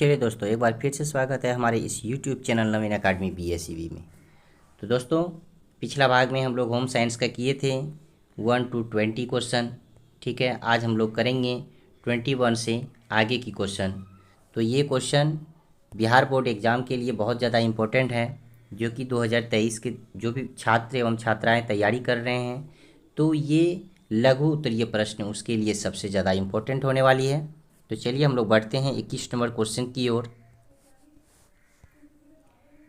चलिए दोस्तों, एक बार फिर से स्वागत है हमारे इस YouTube चैनल नवीन अकाडमी BSEB में। तो दोस्तों, पिछला भाग में हम लोग होम साइंस का किए थे 1 to 20 क्वेश्चन। ठीक है, आज हम लोग करेंगे 21 से आगे की क्वेश्चन। तो ये क्वेश्चन बिहार बोर्ड एग्ज़ाम के लिए बहुत ज़्यादा इम्पोर्टेंट है, जो कि 2023 के जो भी छात्र एवं छात्राएँ तैयारी कर रहे हैं, तो ये लघु उत्तरीय प्रश्न उसके लिए सबसे ज़्यादा इम्पोर्टेंट होने वाली है। तो चलिए हम लोग बढ़ते हैं 21 नंबर क्वेश्चन की ओर।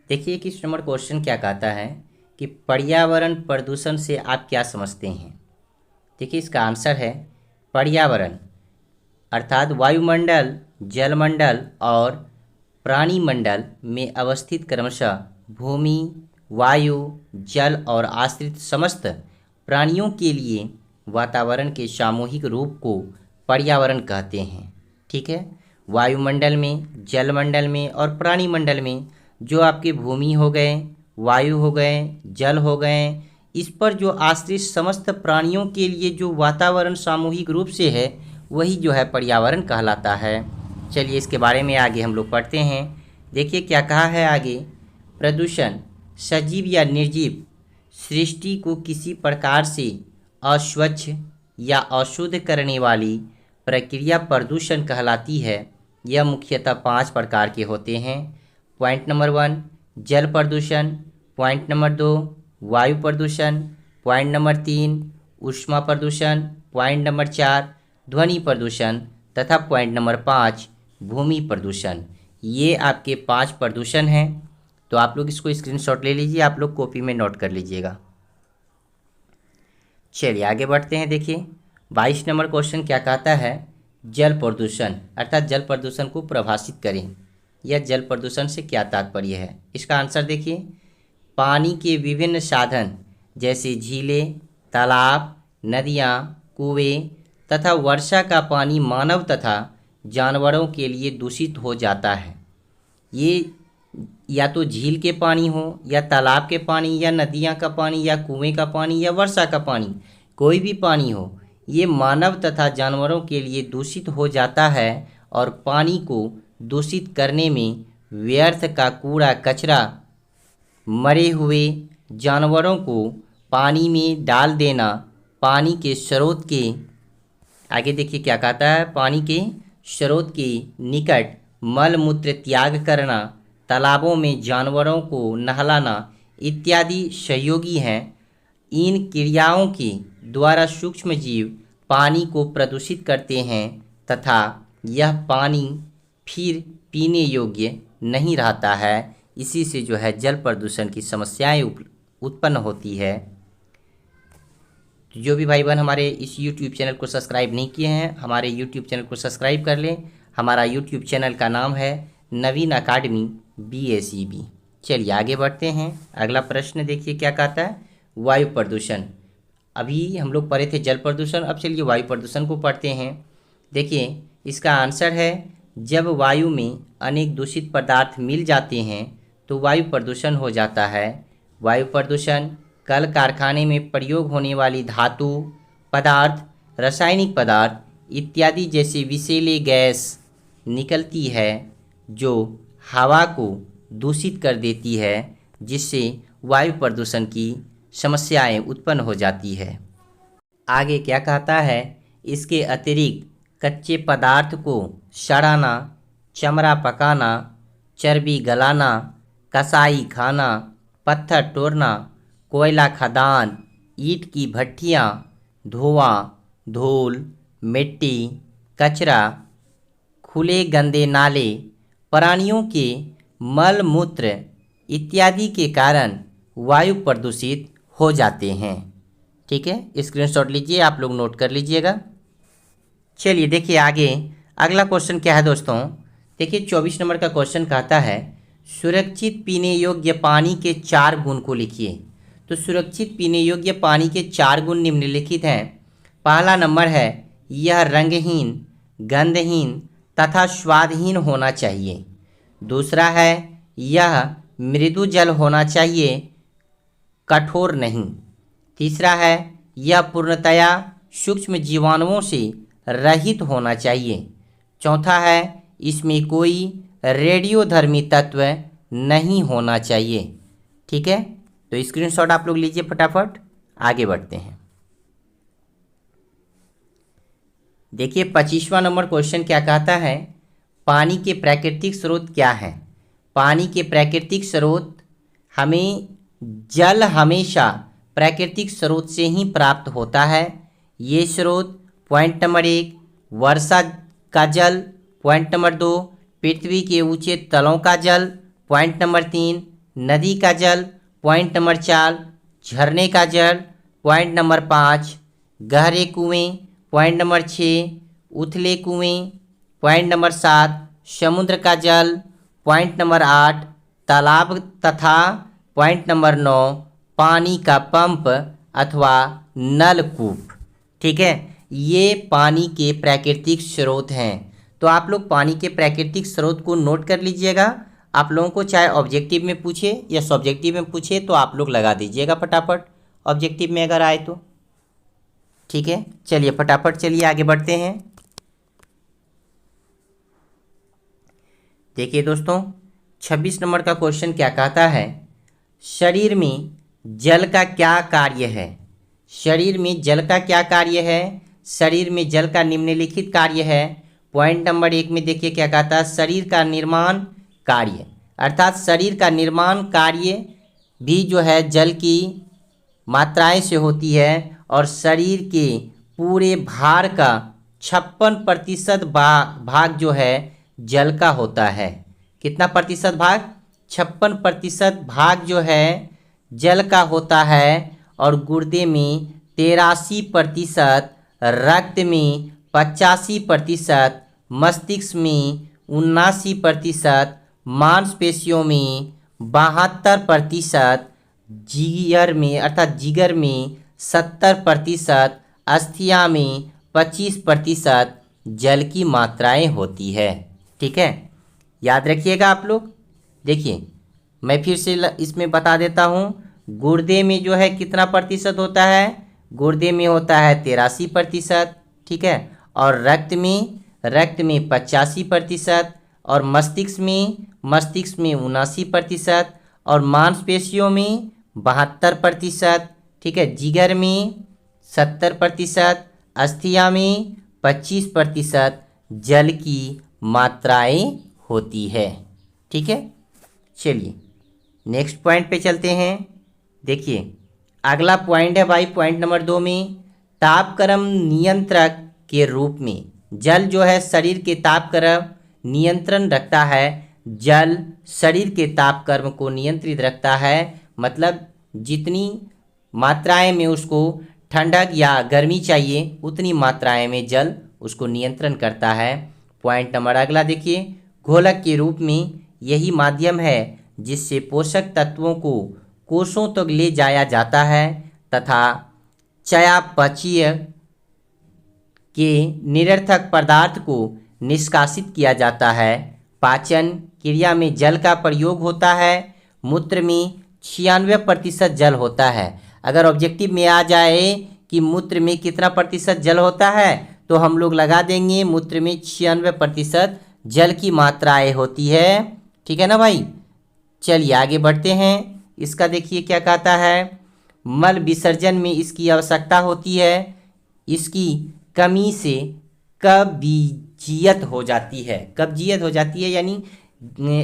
देखिए 21 नंबर क्वेश्चन क्या कहता है कि पर्यावरण प्रदूषण से आप क्या समझते हैं। देखिए इसका आंसर है पर्यावरण अर्थात वायुमंडल, जलमंडल और प्राणीमंडल में अवस्थित क्रमशः भूमि, वायु, जल और आश्रित समस्त प्राणियों के लिए वातावरण के सामूहिक रूप को पर्यावरण कहते हैं। ठीक है, वायुमंडल में, जलमंडल में और प्राणीमंडल में जो आपके भूमि हो गए, वायु हो गए, जल हो गए, इस पर जो आश्रित समस्त प्राणियों के लिए जो वातावरण सामूहिक रूप से है वही जो है पर्यावरण कहलाता है। चलिए इसके बारे में आगे हम लोग पढ़ते हैं। देखिए क्या कहा है आगे, प्रदूषण सजीव या निर्जीव सृष्टि को किसी प्रकार से अस्वच्छ या अशुद्ध करने वाली प्रक्रिया प्रदूषण कहलाती है। यह मुख्यतः 5 प्रकार के होते हैं। पॉइंट नंबर 1 जल प्रदूषण, पॉइंट नंबर 2 वायु प्रदूषण, पॉइंट नंबर 3 ऊष्मा प्रदूषण, पॉइंट नंबर 4 ध्वनि प्रदूषण तथा पॉइंट नंबर 5 भूमि प्रदूषण। ये आपके 5 प्रदूषण हैं। तो आप लोग इसको स्क्रीनशॉट ले लीजिए, आप लोग कॉपी में नोट कर लीजिएगा। चलिए आगे बढ़ते हैं। देखिए 22 नंबर क्वेश्चन क्या कहता है, जल प्रदूषण अर्थात जल प्रदूषण को परिभाषित करें। यह जल प्रदूषण से क्या तात्पर्य है। इसका आंसर देखिए, पानी के विभिन्न साधन जैसे झीलें, तालाब, नदियाँ, कुएं तथा वर्षा का पानी मानव तथा जानवरों के लिए दूषित हो जाता है। ये या तो झील के पानी हो, या तालाब के पानी, या नदियाँ का पानी, या कुएं का पानी, या वर्षा का पानी, कोई भी पानी हो, ये मानव तथा जानवरों के लिए दूषित हो जाता है। और पानी को दूषित करने में व्यर्थ का कूड़ा कचरा, मरे हुए जानवरों को पानी में डाल देना, पानी के स्रोत के आगे देखिए क्या कहता है, पानी के स्रोत के निकट मल मूत्र त्याग करना, तालाबों में जानवरों को नहलाना इत्यादि सहयोगी हैं। इन क्रियाओं के द्वारा सूक्ष्म जीव पानी को प्रदूषित करते हैं तथा यह पानी फिर पीने योग्य नहीं रहता है। इसी से जो है जल प्रदूषण की समस्याएं उत्पन्न होती है। जो भी भाई बहन हमारे इस YouTube चैनल को सब्सक्राइब नहीं किए हैं, हमारे YouTube चैनल को सब्सक्राइब कर लें। हमारा YouTube चैनल का नाम है नवीन अकाडमी BSEB। चलिए आगे बढ़ते हैं। अगला प्रश्न देखिए क्या कहता है, वायु प्रदूषण। अभी हम लोग पढ़े थे जल प्रदूषण, अब चलिए वायु प्रदूषण को पढ़ते हैं। देखिए इसका आंसर है, जब वायु में अनेक दूषित पदार्थ मिल जाते हैं तो वायु प्रदूषण हो जाता है। वायु प्रदूषण कल कारखाने में प्रयोग होने वाली धातु, पदार्थ, रासायनिक पदार्थ इत्यादि जैसे विषैले गैस निकलती है जो हवा को दूषित कर देती है, जिससे वायु प्रदूषण की समस्याएं उत्पन्न हो जाती है। आगे क्या कहता है, इसके अतिरिक्त कच्चे पदार्थ को सड़ाना, चमड़ा पकाना, चर्बी गलाना, कसाई खाना, पत्थर तोड़ना, कोयला खदान, ईंट की भट्टियाँ, धुआं, धूल, मिट्टी, कचरा, खुले गंदे नाले, प्राणियों के मल मूत्र इत्यादि के कारण वायु प्रदूषित हो जाते हैं। ठीक है, स्क्रीनशॉट लीजिए, आप लोग नोट कर लीजिएगा। चलिए देखिए आगे अगला क्वेश्चन क्या है दोस्तों। देखिए 24 नंबर का क्वेश्चन कहता है, सुरक्षित पीने योग्य पानी के 4 गुण को लिखिए। तो सुरक्षित पीने योग्य पानी के 4 गुण निम्नलिखित हैं। पहला नंबर है, यह रंगहीन, गंधहीन तथा स्वादहीन होना चाहिए। दूसरा है, यह मृदु जल होना चाहिए, कठोर नहीं। तीसरा है, यह पूर्णतया सूक्ष्म जीवाणुओं से रहित होना चाहिए। चौथा है, इसमें कोई रेडियोधर्मी तत्व नहीं होना चाहिए। ठीक है, तो स्क्रीनशॉट आप लोग लीजिए फटाफट, आगे बढ़ते हैं। देखिए 25वां नंबर क्वेश्चन क्या कहता है, पानी के प्राकृतिक स्रोत क्या हैं। पानी के प्राकृतिक स्रोत, हमें जल हमेशा प्राकृतिक स्रोत से ही प्राप्त होता है। ये स्रोत पॉइंट नंबर 1 वर्षा का जल, पॉइंट नंबर 2 पृथ्वी के ऊंचे तलों का जल, पॉइंट नंबर 3 नदी का जल, पॉइंट नंबर 4 झरने का जल, पॉइंट नंबर 5 गहरे कुएं, पॉइंट नंबर 6 उथले कुएं, पॉइंट नंबर 7 समुद्र का जल, पॉइंट नंबर 8 तालाब तथा पॉइंट नंबर 9 पानी का पंप अथवा नलकूप। ठीक है, ये पानी के प्राकृतिक स्रोत हैं। तो आप लोग पानी के प्राकृतिक स्रोत को नोट कर लीजिएगा। आप लोगों को चाहे ऑब्जेक्टिव में पूछे या सब्जेक्टिव में पूछे तो आप लोग लगा दीजिएगा फटाफट, ऑब्जेक्टिव में अगर आए तो। ठीक है, चलिए फटाफट चलिए आगे बढ़ते हैं। देखिए दोस्तों 26 नंबर का क्वेश्चन क्या कहता है, शरीर में जल का क्या कार्य है। शरीर में जल का क्या कार्य है। शरीर में जल का निम्नलिखित कार्य है। पॉइंट नंबर 1 में देखिए क्या कहता है, शरीर का निर्माण कार्य, अर्थात शरीर का निर्माण कार्य भी जो है जल की मात्राएं से होती है और शरीर के पूरे भार का 56% भाग जो है जल का होता है। कितना प्रतिशत भाग, 56% भाग जो है जल का होता है। और गुर्दे में 83%, रक्त में 85%, मस्तिष्क में 79%, मांसपेशियों में 72%, जिगर में अर्थात जिगर में 70%, अस्थियां में 25% जल की मात्राएं होती है। ठीक है, याद रखिएगा आप लोग। देखिए मैं फिर से इसमें बता देता हूँ, गुर्दे में जो है कितना प्रतिशत होता है, गुर्दे में होता है 83%। ठीक है, और रक्त में 85%, और मस्तिष्क में 79% और मांसपेशियों में 72%। ठीक है, जिगर में 70%, अस्थियां में 25% जल की मात्राएं होती है। ठीक है, चलिए नेक्स्ट पॉइंट पे चलते हैं। देखिए अगला पॉइंट है भाई, पॉइंट नंबर 2 में तापक्रम नियंत्रक के रूप में जल जो है शरीर के तापक्रम नियंत्रण रखता है। जल शरीर के तापक्रम को नियंत्रित रखता है, मतलब जितनी मात्राएं में उसको ठंडक या गर्मी चाहिए उतनी मात्राएं में जल उसको नियंत्रण करता है। पॉइंट नंबर अगला देखिए, घोलक के रूप में यही माध्यम है जिससे पोषक तत्वों को कोषों तक ले जाया जाता है तथा चयापचय के निरर्थक पदार्थ को निष्कासित किया जाता है। पाचन क्रिया में जल का प्रयोग होता है। मूत्र में 96% जल होता है। अगर ऑब्जेक्टिव में आ जाए कि मूत्र में कितना प्रतिशत जल होता है तो हम लोग लगा देंगे मूत्र में 96% जल की मात्राएं होती है। ठीक है ना भाई, चलिए आगे बढ़ते हैं। इसका देखिए क्या कहता है, मल विसर्जन में इसकी आवश्यकता होती है। इसकी कमी से कब्जियत हो जाती है। कब्जियत हो जाती है यानी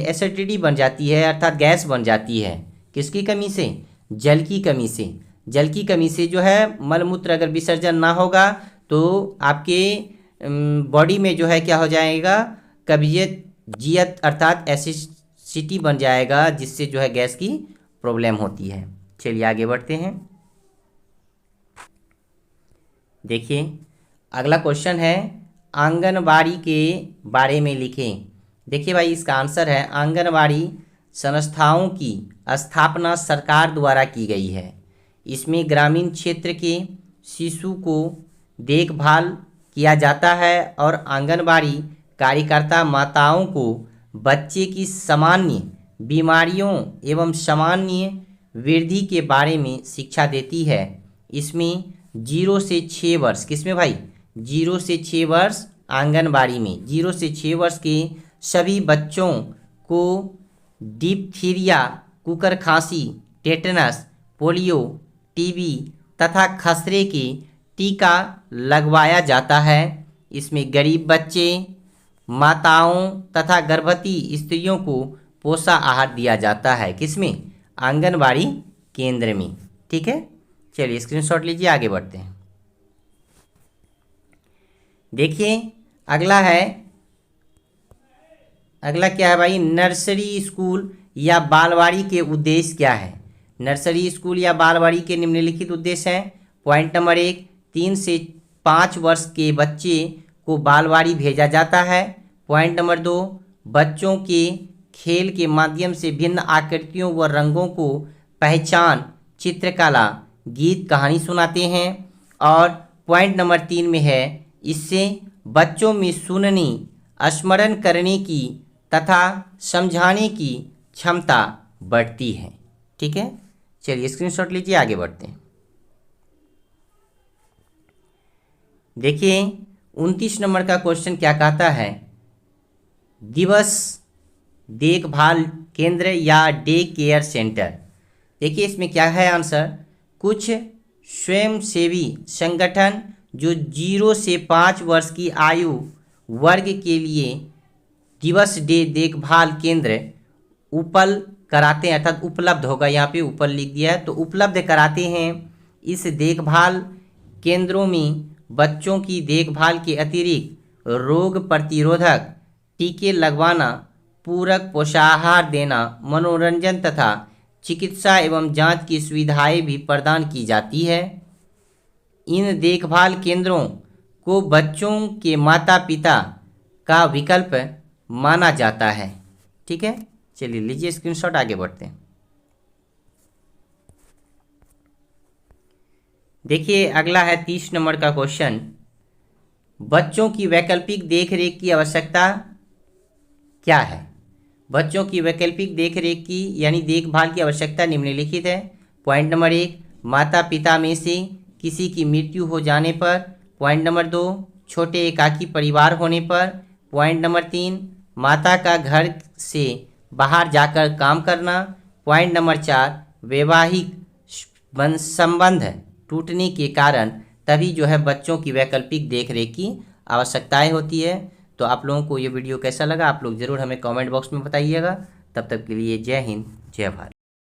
एसिडिटी बन जाती है, अर्थात गैस बन जाती है। किसकी कमी से, जल की कमी से। जल की कमी से जो है मलमूत्र अगर विसर्जन ना होगा तो आपके बॉडी में जो है क्या हो जाएगा, कब्जियत अर्थात एसिडिटी बन जाएगा, जिससे जो है गैस की प्रॉब्लम होती है। चलिए आगे बढ़ते हैं। देखिए अगला क्वेश्चन है, आंगनबाड़ी के बारे में लिखें। देखिए भाई इसका आंसर है, आंगनबाड़ी संस्थाओं की स्थापना सरकार द्वारा की गई है। इसमें ग्रामीण क्षेत्र के शिशु को देखभाल किया जाता है और आंगनबाड़ी कार्यकर्ता माताओं को बच्चे की सामान्य बीमारियों एवं सामान्य वृद्धि के बारे में शिक्षा देती है। इसमें 0 से 6 वर्ष, किसमें भाई, 0 से 6 वर्ष आंगनबाड़ी में 0 से 6 वर्ष के सभी बच्चों को डिप्थीरिया, कुकर खांसी, टेटनस, पोलियो, टीबी तथा खसरे के टीका लगवाया जाता है। इसमें गरीब बच्चे, माताओं तथा गर्भवती स्त्रियों को पोषण आहार दिया जाता है। किसमें? आंगनबाड़ी केंद्र में। ठीक है, चलिए स्क्रीनशॉट लीजिए, आगे बढ़ते हैं। देखिए अगला क्या है भाई? नर्सरी स्कूल या बालवाड़ी के उद्देश्य क्या है? नर्सरी स्कूल या बालवाड़ी के निम्नलिखित उद्देश्य हैं। पॉइंट नंबर 1, 3 से 5 वर्ष के बच्चे को बालवाड़ी भेजा जाता है। पॉइंट नंबर 2, बच्चों के खेल के माध्यम से भिन्न आकृतियों व रंगों को पहचान, चित्रकला, गीत, कहानी सुनाते हैं। और पॉइंट नंबर 3 में है, इससे बच्चों में सुनने, स्मरण करने की तथा समझाने की क्षमता बढ़ती है। ठीक है, चलिए स्क्रीनशॉट लीजिए, आगे बढ़ते हैं। देखिए 29 नंबर का क्वेश्चन क्या कहता है? दिवस देखभाल केंद्र या डे केयर सेंटर। देखिए इसमें क्या है आंसर? कुछ स्वयंसेवी संगठन जो 0 से 5 वर्ष की आयु वर्ग के लिए दिवस डे देखभाल केंद्र कराते हैं, अर्थात उपलब्ध होगा, यहाँ पे ऊपर लिख दिया है, तो उपलब्ध कराते हैं। इस देखभाल केंद्रों में बच्चों की देखभाल के अतिरिक्त रोग प्रतिरोधक टीके लगवाना, पूरक पोषाहार देना, मनोरंजन तथा चिकित्सा एवं जांच की सुविधाएं भी प्रदान की जाती है। इन देखभाल केंद्रों को बच्चों के माता पिता का विकल्प माना जाता है। ठीक है, चलिए लीजिए स्क्रीनशॉट, आगे बढ़ते हैं। देखिए अगला है 30 नंबर का क्वेश्चन। बच्चों की वैकल्पिक देखरेख की आवश्यकता क्या है? बच्चों की वैकल्पिक देखरेख की यानी देखभाल की आवश्यकता निम्नलिखित है। पॉइंट नंबर 1, माता पिता में से किसी की मृत्यु हो जाने पर। पॉइंट नंबर 2, छोटे एकाकी परिवार होने पर। पॉइंट नंबर 3, माता का घर से बाहर जाकर काम करना। पॉइंट नंबर 4, वैवाहिक संबंध टूटने के कारण तभी जो है बच्चों की वैकल्पिक देखरेख की आवश्यकताएं होती है। तो आप लोगों को ये वीडियो कैसा लगा आप लोग ज़रूर हमें कमेंट बॉक्स में बताइएगा। तब तक के लिए जय हिंद, जय भारत।